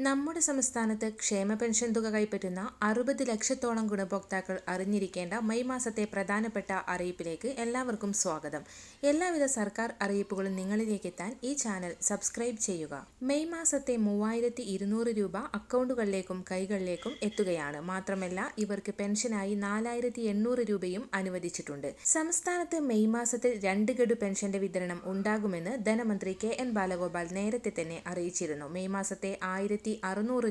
നമ്മുടെ സംസ്ഥാനത്ത് ക്ഷേമ പെൻഷൻ തുക കൈപ്പറ്റുന്ന 60 ലക്ഷത്തോളം ഗുണഭോക്താക്കൾ അറിഞ്ഞിരിക്കേണ്ട മെയ് മാസത്തെ പ്രധാനപ്പെട്ട അറിയിപ്പിലേക്ക് എല്ലാവർക്കും സ്വാഗതം. എല്ലാവിധ സർക്കാർ അറിയിപ്പുകളും നിങ്ങളിലേക്ക് എത്താൻ ഈ ചാനൽ സബ്സ്ക്രൈബ് ചെയ്യുക. മെയ് മാസത്തെ 3200 രൂപ അക്കൗണ്ടുകളിലേക്കും കൈകളിലേക്കും എത്തുകയാണ്. മാത്രമല്ല ഇവർക്ക് പെൻഷനായി 4800 രൂപയും അനുവദിച്ചിട്ടുണ്ട്. സംസ്ഥാനത്ത് മെയ് മാസത്തിൽ 2 ഗഡു പെൻഷന്റെ വിതരണം ഉണ്ടാകുമെന്ന് ധനമന്ത്രി KN ബാലഗോപാൽ നേരത്തെ തന്നെ അറിയിച്ചിരുന്നു. മെയ് മാസത്തെ 1600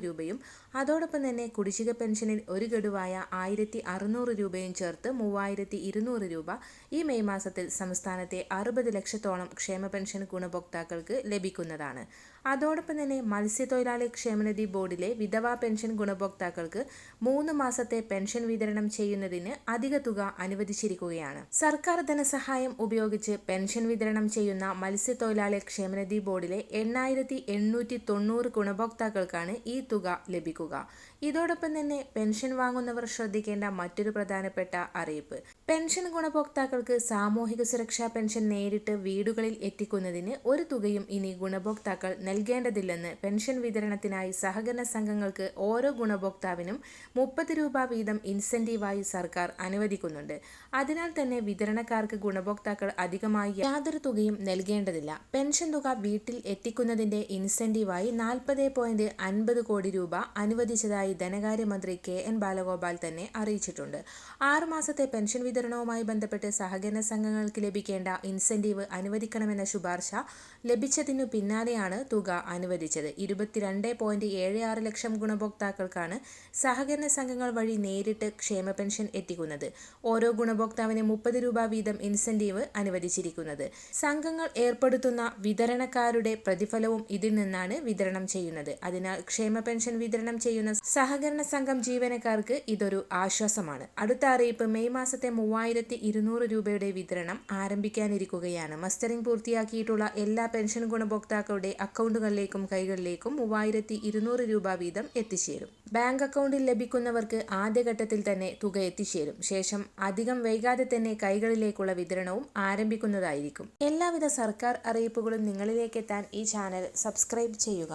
രൂപയും അതോടൊപ്പം തന്നെ കുടിശ്ശിക പെൻഷനിൽ ഒരു ഗഡുവായ 1600 രൂപയും ചേർത്ത് 3200 രൂപ ഈ മെയ് മാസത്തിൽ സംസ്ഥാനത്തെ 60 ലക്ഷത്തോളം ക്ഷേമ പെൻഷൻ ഗുണഭോക്താക്കൾക്ക് ലഭിക്കുന്നതാണ്. അതോടൊപ്പം തന്നെ മത്സ്യത്തൊഴിലാളി ക്ഷേമനിധി ബോർഡിലെ വിധവാ പെൻഷൻ ഗുണഭോക്താക്കൾക്ക് 3 മാസത്തെ പെൻഷൻ വിതരണം ചെയ്യുന്നതിന് അധിക തുക അനുവദിച്ചിരിക്കുകയാണ്. സർക്കാർ ധനസഹായം ഉപയോഗിച്ച് പെൻഷൻ വിതരണം ചെയ്യുന്ന മത്സ്യത്തൊഴിലാളി ക്ഷേമനിധി ബോർഡിലെ 8890 ഗുണഭോക്താക്കൾക്കാണ് ഈ തുക ലഭിക്കുക. ഇതോടൊപ്പം തന്നെ പെൻഷൻ വാങ്ങുന്നവർ ശ്രദ്ധിക്കേണ്ട മറ്റൊരു പ്രധാനപ്പെട്ട അറിയിപ്പ്: പെൻഷൻ ഗുണഭോക്താക്കൾക്ക് സാമൂഹിക സുരക്ഷാ പെൻഷൻ നേരിട്ട് വീടുകളിൽ എത്തിക്കുന്നതിന് ഒരു തുകയും ഇനി ഗുണഭോക്താക്കൾ നൽകേണ്ടതില്ലെന്ന് പെൻഷൻ വിതരണത്തിനായി സഹകരണ സംഘങ്ങൾക്ക് ഓരോ ഗുണഭോക്താവിനും 30 രൂപ വീതം ഇൻസെന്റീവായി സർക്കാർ അനുവദിക്കുന്നുണ്ട്. അതിനാൽ തന്നെ വിതരണക്കാർക്ക് ഗുണഭോക്താക്കൾ അധികമായി യാതൊരു തുകയും നൽകേണ്ടതില്ല. പെൻഷൻ തുക വീട്ടിൽ എത്തിക്കുന്നതിന്റെ ഇൻസെന്റീവായി 40.50 കോടി രൂപ അനുവദിച്ചതായി ധനകാര്യമന്ത്രി KN ബാലഗോപാൽ തന്നെ അറിയിച്ചിട്ടുണ്ട്. 6 മാസത്തെ പെൻഷൻ വിതരണവുമായി ബന്ധപ്പെട്ട് സഹകരണ സംഘങ്ങൾക്ക് ലഭിക്കേണ്ട ഇൻസെന്റീവ് അനുവദിക്കണമെന്ന ശുപാർശ ലഭിച്ചതിനു പിന്നാലെയാണ് തുക അനുവദിച്ചത്. 22.76 ലക്ഷം ഗുണഭോക്താക്കൾക്കാണ് സഹകരണ സംഘങ്ങൾ വഴി നേരിട്ട് ക്ഷേമ പെൻഷൻ എത്തിക്കുന്നത്. ഓരോ ഗുണഭോക്താവിന് 30 രൂപ വീതം ഇൻസെന്റീവ് അനുവദിച്ചിരിക്കുന്നത്. സംഘങ്ങൾ ഏർപ്പെടുത്തുന്ന വിതരണക്കാരുടെ പ്രതിഫലവും ഇതിൽ നിന്നാണ് വിതരണം ചെയ്യുന്നത്. അതിനാൽ ക്ഷേമ പെൻഷൻ വിതരണം ചെയ്യുന്ന സഹകരണ സംഘം ജീവനക്കാർക്ക് ഇതൊരു ആശ്വാസമാണ്. അടുത്ത അറിയിപ്പ്: മെയ് മാസത്തെ 3200 രൂപയുടെ വിതരണം ആരംഭിക്കാനിരിക്കുകയാണ്. മസ്റ്ററിംഗ് പൂർത്തിയാക്കിയിട്ടുള്ള എല്ലാ പെൻഷൻ ഗുണഭോക്താക്കളുടെ അക്കൗണ്ടുകളിലേക്കും കൈകളിലേക്കും 3200 രൂപ വീതം എത്തിച്ചേരും. ബാങ്ക് അക്കൗണ്ടിൽ ലഭിക്കുന്നവർക്ക് ആദ്യഘട്ടത്തിൽ തന്നെ തുക എത്തിച്ചേരും. ശേഷം അധികം വൈകാതെ തന്നെ കൈകളിലേക്കുള്ള വിതരണവും ആരംഭിക്കുന്നതായിരിക്കും. എല്ലാവിധ സർക്കാർ അറിയിപ്പുകളും നിങ്ങളിലേക്ക് എത്താൻ ഈ ചാനൽ സബ്സ്ക്രൈബ് ചെയ്യുക.